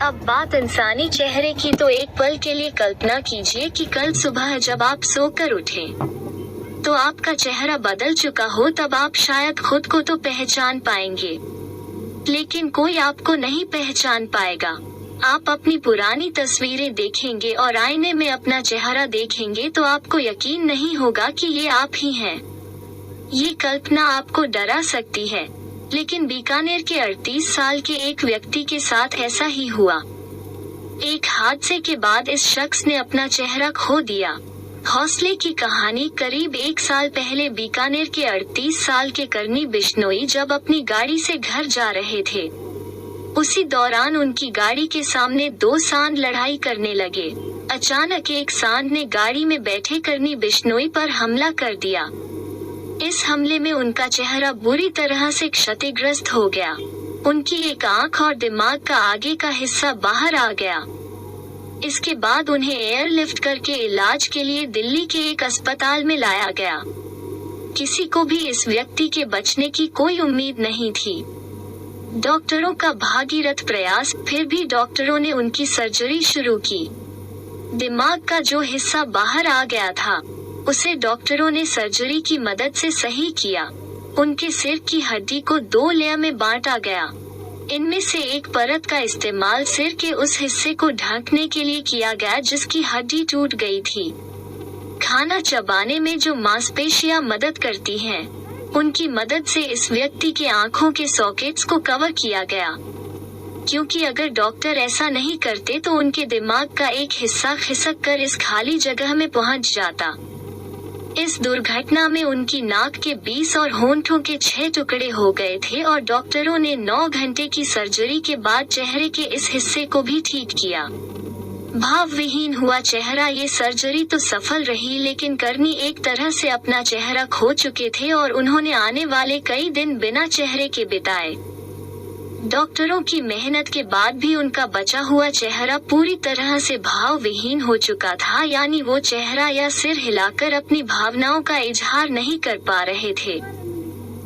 अब बात इंसानी चेहरे की, तो एक पल के लिए कल्पना कीजिए कि कल सुबह जब आप सोकर उठे तो आपका चेहरा बदल चुका हो। तब आप शायद खुद को तो पहचान पाएंगे, लेकिन कोई आपको नहीं पहचान पाएगा। आप अपनी पुरानी तस्वीरें देखेंगे और आईने में अपना चेहरा देखेंगे तो आपको यकीन नहीं होगा कि ये आप ही हैं। ये कल्पना आपको डरा सकती है, लेकिन बीकानेर के 38 साल के एक व्यक्ति के साथ ऐसा ही हुआ। एक हादसे के बाद इस शख्स ने अपना चेहरा खो दिया। हौसले की कहानी। करीब 1 साल पहले बीकानेर के 38 साल के करनी बिश्नोई जब अपनी गाड़ी से घर जा रहे थे, उसी दौरान उनकी गाड़ी के सामने 2 सांड लड़ाई करने लगे। अचानक एक सांड ने गाड़ी में बैठे करनी बिश्नोई पर हमला कर दिया। इस हमले में उनका चेहरा बुरी तरह से क्षतिग्रस्त हो गया। उनकी एक आंख और दिमाग का आगे का हिस्सा बाहर आ गया। इसके बाद उन्हें एयरलिफ्ट करके इलाज के लिए दिल्ली के एक अस्पताल में लाया गया। किसी को भी इस व्यक्ति के बचने की कोई उम्मीद नहीं थी। डॉक्टरों का भागीरथ प्रयास, फिर भी डॉक्टरों ने उनकी सर्जरी शुरू की। दिमाग का जो हिस्सा बाहर आ गया था, उसे डॉक्टरों ने सर्जरी की मदद से सही किया। उनके सिर की हड्डी को 2 लेयर में बांटा गया। इनमें से एक परत का इस्तेमाल सिर के उस हिस्से को ढकने के लिए किया गया जिसकी हड्डी टूट गई थी। खाना चबाने में जो मांसपेशियां मदद करती हैं, उनकी मदद से इस व्यक्ति के आंखों के सॉकेट्स को कवर किया गया, क्योंकि अगर डॉक्टर ऐसा नहीं करते तो उनके दिमाग का एक हिस्सा खिसक कर इस खाली जगह में पहुंच जाता। इस दुर्घटना में उनकी नाक के 20 और होंठों के 6 टुकड़े हो गए थे और डॉक्टरों ने 9 घंटे की सर्जरी के बाद चेहरे के इस हिस्से को भी ठीक किया। भाव विहीन हुआ चेहरा। ये सर्जरी तो सफल रही, लेकिन करनी एक तरह से अपना चेहरा खो चुके थे और उन्होंने आने वाले कई दिन बिना चेहरे के बिताए। डॉक्टरों की मेहनत के बाद भी उनका बचा हुआ चेहरा पूरी तरह से भाव विहीन हो चुका था, यानी वो चेहरा या सिर हिलाकर अपनी भावनाओं का इजहार नहीं कर पा रहे थे।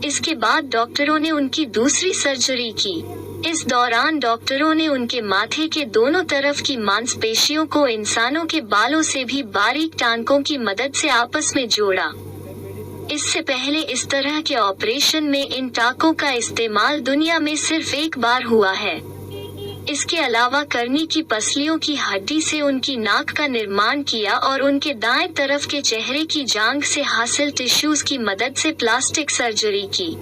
इसके बाद डॉक्टरों ने उनकी दूसरी सर्जरी की। इस दौरान डॉक्टरों ने उनके माथे के दोनों तरफ की मांसपेशियों को इंसानों के बालों से भी बारीक टांकों की मदद से आपस में जोड़ा। इससे पहले इस तरह के ऑपरेशन में इन टांकों का इस्तेमाल दुनिया में सिर्फ एक बार हुआ है। इसके अलावा करनी की पसलियों की हड्डी से उनकी नाक का निर्माण किया और उनके दाएं तरफ के चेहरे की जांघ से हासिल टिश्यूज की मदद से प्लास्टिक सर्जरी की।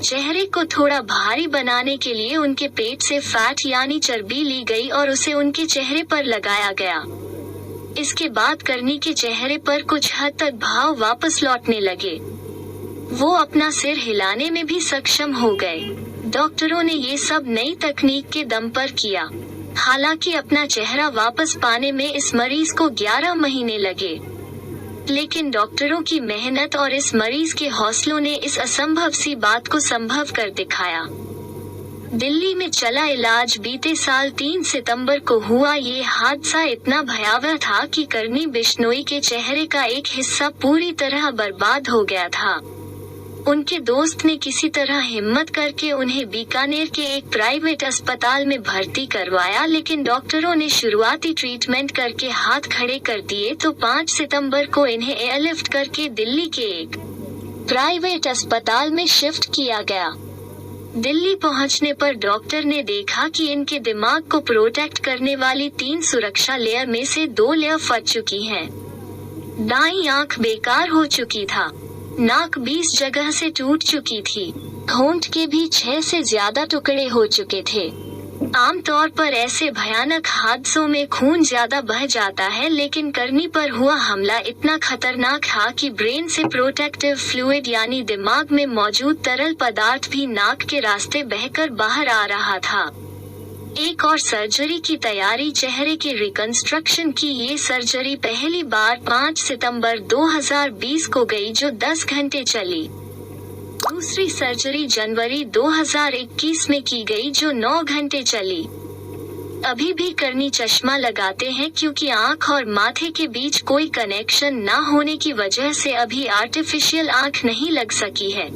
चेहरे को थोड़ा भारी बनाने के लिए उनके पेट से फैट यानी चर्बी ली गई और उसे उनके चेहरे पर लगाया गया। इसके बाद करनी के चेहरे पर कुछ हद तक भाव वापस लौटने लगे। वो अपना सिर हिलाने में भी सक्षम हो गए। डॉक्टरों ने ये सब नई तकनीक के दम पर किया। हालांकि अपना चेहरा वापस पाने में इस मरीज को 11 महीने लगे, लेकिन डॉक्टरों की मेहनत और इस मरीज के हौसलों ने इस असंभव सी बात को संभव कर दिखाया। दिल्ली में चला इलाज। बीते साल 3 सितंबर को हुआ ये हादसा इतना भयावह था कि करनी बिश्नोई के चेहरे का एक हिस्सा पूरी तरह बर्बाद हो गया था। उनके दोस्त ने किसी तरह हिम्मत करके उन्हें बीकानेर के एक प्राइवेट अस्पताल में भर्ती करवाया, लेकिन डॉक्टरों ने शुरुआती ट्रीटमेंट करके हाथ खड़े कर दिए तो 5 सितंबर को इन्हें एयरलिफ्ट करके दिल्ली के एक प्राइवेट अस्पताल में शिफ्ट किया गया। दिल्ली पहुंचने पर डॉक्टर ने देखा कि इनके दिमाग को प्रोटेक्ट करने वाली 3 सुरक्षा लेयर में से 2 लेयर फट चुकी हैं। दाईं आंख बेकार हो चुकी था, नाक 20 जगह से टूट चुकी थी, होंठ के भी 6 से ज्यादा टुकड़े हो चुके थे। आमतौर पर ऐसे भयानक हादसों में खून ज्यादा बह जाता है, लेकिन करनी पर हुआ हमला इतना खतरनाक था कि ब्रेन से प्रोटेक्टिव फ्लूइड यानी दिमाग में मौजूद तरल पदार्थ भी नाक के रास्ते बहकर बाहर आ रहा था। एक और सर्जरी की तैयारी। चेहरे के रिकंस्ट्रक्शन की ये सर्जरी पहली बार 5 सितंबर 2020 को गई, जो 10 घंटे चली। दूसरी सर्जरी जनवरी 2021 में की गई, जो 9 घंटे चली। अभी भी करनी चश्मा लगाते हैं क्योंकि आंख और माथे के बीच कोई कनेक्शन न होने की वजह से अभी आर्टिफिशियल आंख नहीं लग सकी है।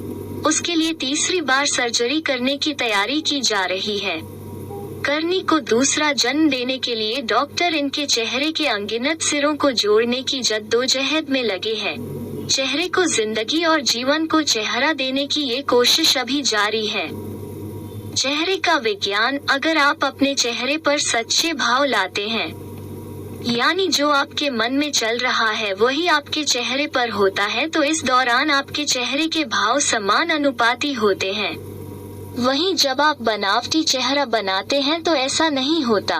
उसके लिए तीसरी बार सर्जरी करने की तैयारी की जा रही है। करनी को दूसरा जन्म देने के लिए डॉक्टर इनके चेहरे के अनगिनत सिरों को जोड़ने की जद्दोजहद में लगे हैं। चेहरे को जिंदगी और जीवन को चेहरा देने की ये कोशिश अभी जारी है। चेहरे का विज्ञान। अगर आप अपने चेहरे पर सच्चे भाव लाते हैं, यानी जो आपके मन में चल रहा है वही आपके चेहरे पर होता है, तो इस दौरान आपके चेहरे के भाव समान अनुपाती होते हैं। वहीं जब आप बनावटी चेहरा बनाते हैं तो ऐसा नहीं होता।